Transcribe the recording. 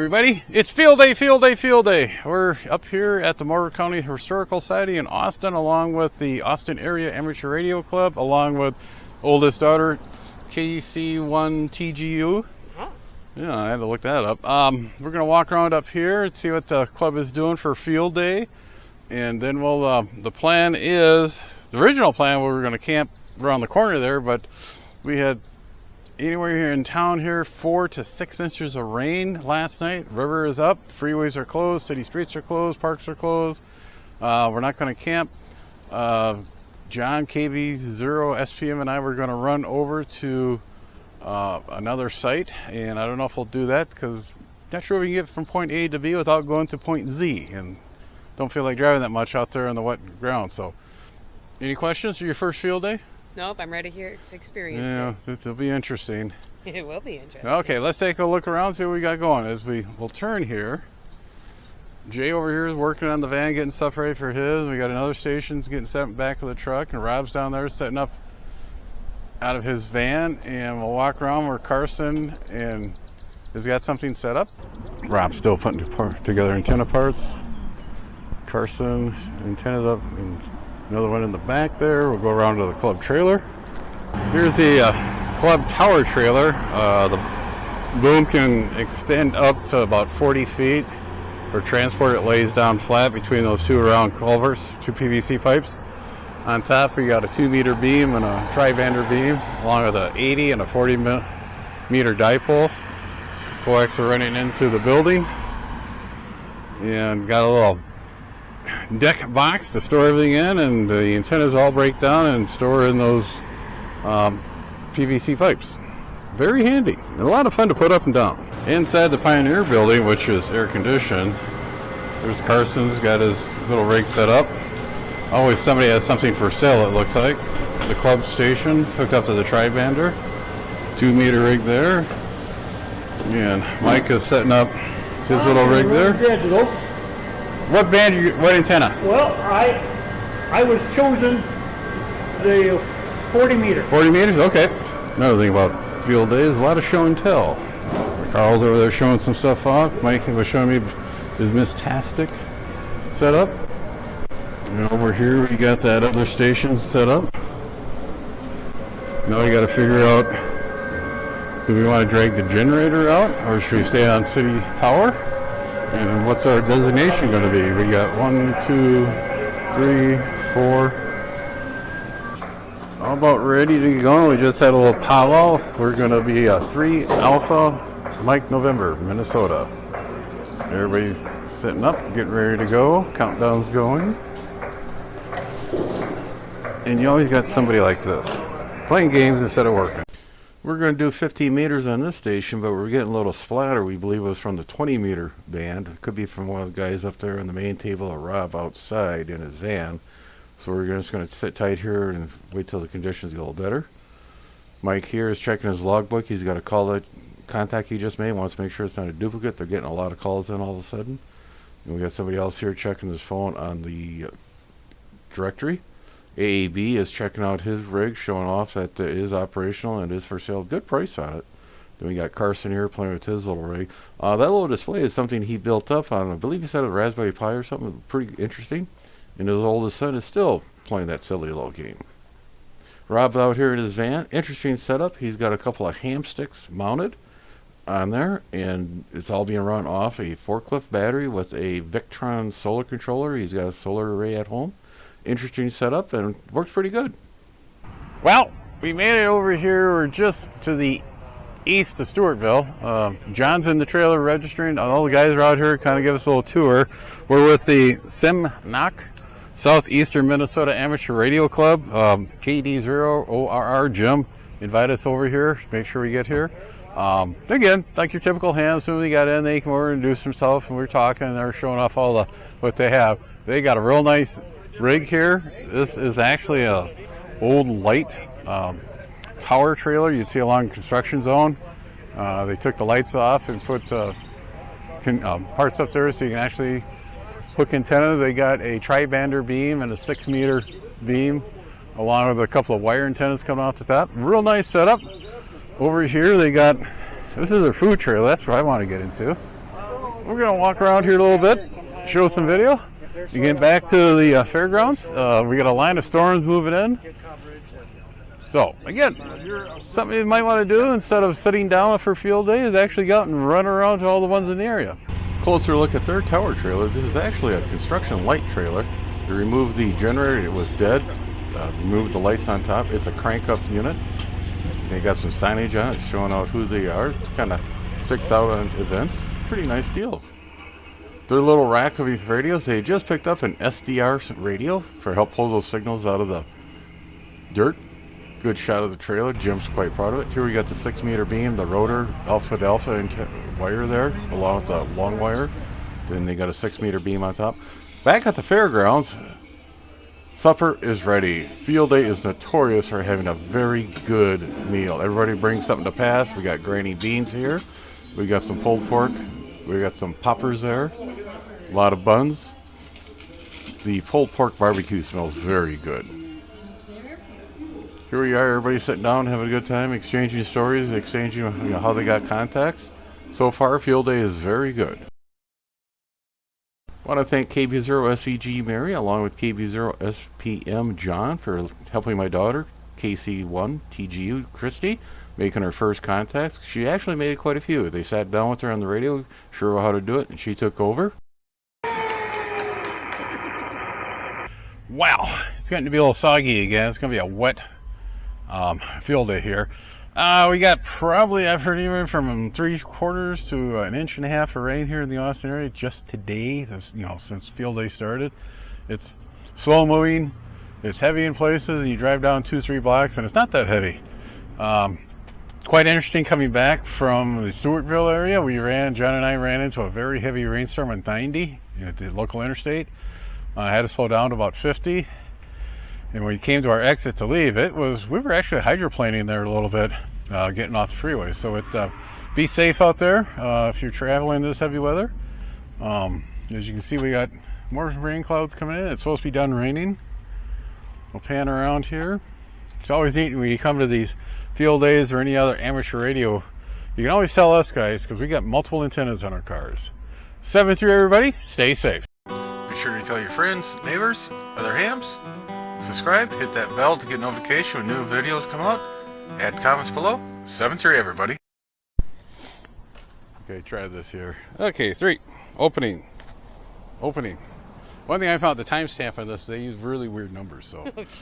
everybody. It's field day, field day, field day. We're up here at the Motor County Historical Society in Austin, along with the Austin Area Amateur Radio Club, along with oldest daughter, KC1TGU. Yeah, I had to look that up. We're going to walk around up here and see what the club is doing for field day. And then we'll, the plan is, the original plan, we were going to camp around the corner there, but we had anywhere here in town here 4 to 6 inches of rain last night. River is up, freeways are closed, city streets are closed, parks are closed. We're not going to camp. John, KV0, SPM, and I were going to run over to another site, and I don't know if we'll do that because not sure we can get from point A to B without going to point Z, and don't feel like driving that much out there on the wet ground. So, any questions for your first field day? Nope, I'm ready here to experience it. It'll be interesting. It will be interesting. Okay, let's take a look around, see what we got going. As we'll turn here. Jay over here is working on the van, getting stuff ready for his. We got another station's getting set back of the truck, and Rob's down there setting up out of his van, and we'll walk around where Carson and has got something set up. Rob's still putting together antenna parts. Carson, antennas up, and another one in the back there. We'll go around to the club trailer. Here's the club tower trailer. The boom can extend up to about 40 feet. For transport, it lays down flat between those two round culverts, two PVC pipes. On top, we got a 2-meter beam and a tri-bander beam, along with an 80 and a 40-meter dipole. Coax are running into the building, and got a little deck box to store everything in, and the antennas all break down and store in those PVC pipes. Very handy and a lot of fun to put up and down. Inside the Pioneer building, which is air conditioned, there's Carson's got his little rig set up. Always somebody has something for sale, it looks like. The club station hooked up to the tri-bander, 2-meter rig there, and Mike is setting up his little rig there. What band? What antenna? Well, I was chosen the 40 meter. 40 meters? Okay. Another thing about field day is a lot of show and tell. Carl's over there showing some stuff off. Mike was showing me his Mistastic setup. And over here we got that other station set up. Now we got to figure out, do we want to drag the generator out or should we stay on city power? And what's our designation going to be? We got 1, 2, 3, 4. All about ready to go. We just had a little powwow. We're going to be 3 Alpha Mike November, Minnesota. Everybody's sitting up, getting ready to go. Countdown's going. And you always got somebody like this, playing games instead of working. We're going to do 15 meters on this station, but we're getting a little splatter. We believe it was from the 20-meter band. It could be from one of the guys up there on the main table or Rob outside in his van. So we're just going to sit tight here and wait till the conditions get a little better. Mike here is checking his logbook. He's got a call that contact he just made. Wants to make sure it's not a duplicate. They're getting a lot of calls in all of a sudden. And we got somebody else here checking his phone on the directory. AAB is checking out his rig, showing off that it is operational and is for sale. Good price on it. Then we got Carson here playing with his little rig. That little display is something he built up on, I believe he said a Raspberry Pi or something. Pretty interesting. And his oldest son is still playing that silly little game. Rob's out here in his van. Interesting setup. He's got a couple of ham sticks mounted on there, and it's all being run off a forklift battery with a Victron solar controller. He's got a solar array at home. Interesting setup, and works pretty good. Well, we made it over here. We're just to the east of Stewartville. John's in the trailer registering. All the guys are out here, kind of give us a little tour. We're with the SEMNARC, Southeastern Minnesota Amateur Radio Club. KD0 ORR Jim invited us over here. Make sure we get here. Again, like your typical ham, as soon as we got in, they came over and introduced themselves, and we were talking, and they're showing off all the what they have. They got a real nice rig here. This is actually a old light tower trailer you'd see along construction zone. They took the lights off and put parts up there so you can actually hook antennas. They got a tri-bander beam and a 6-meter beam along with a couple of wire antennas coming off the top. Real nice setup. Over here they got, this is their food trailer. That's what I want to get into. we're going to walk around here a little bit, show some video. You get back to the fairgrounds. We got a line of storms moving in. So, again, something you might want to do instead of sitting down for field day is actually go out and run around to all the ones in the area. Closer look at their tower trailer. This is actually a construction light trailer. They removed the generator, it was dead. Removed the lights on top. It's a crank up unit. They got some signage on it showing out who they are. It kind of sticks out on events. Pretty nice deal. Their little rack of these radios, they just picked up an SDR radio for help pull those signals out of the dirt. Good shot of the trailer. Jim's quite proud of it. Here we got the 6-meter beam, the rotor, alpha to alpha wire there, along with the long wire. Then they got a 6-meter beam on top. Back at the fairgrounds, supper is ready. Field day is notorious for having a very good meal. Everybody brings something to pass. We got granny beans here. We got some pulled pork. We got some poppers there. A lot of buns. The pulled pork barbecue smells very good. Here we are, everybody sitting down, having a good time, exchanging stories, exchanging how they got contacts. So far, field day is very good. I want to thank KB0SVG Mary along with KB0SPM John for helping my daughter, KC1 TGU Christy, making her first contacts. She actually made quite a few. They sat down with her on the radio, showed her how to do it, and she took over. Wow, it's getting to be a little soggy again. It's going to be a wet field day here. We got probably, I've heard even from 3/4 to 1.5 inches of rain here in the Austin area just today. This, since field day started. It's slow moving, it's heavy in places, and you drive down 2-3 blocks and it's not that heavy. Quite interesting coming back from the Stewartville area. John and I ran into a very heavy rainstorm on 90 at the local interstate. I had to slow down to about 50. And when we came to our exit to leave, we were actually hydroplaning there a little bit, getting off the freeway. So be safe out there if you're traveling this heavy weather. As you can see, we got more rain clouds coming in. It's supposed to be done raining. We'll pan around here. It's always neat when you come to these field days or any other amateur radio. You can always tell us guys because we got multiple antennas on our cars. 7-3 everybody, stay safe. Be sure to tell your friends, neighbors, other hams. Subscribe, hit that bell to get notification when new videos come out. Add comments below. 7-3 everybody. Okay, try this here. Okay, 3. Opening. One thing I found, the timestamp on this, they use really weird numbers, so. Oh, Jesus.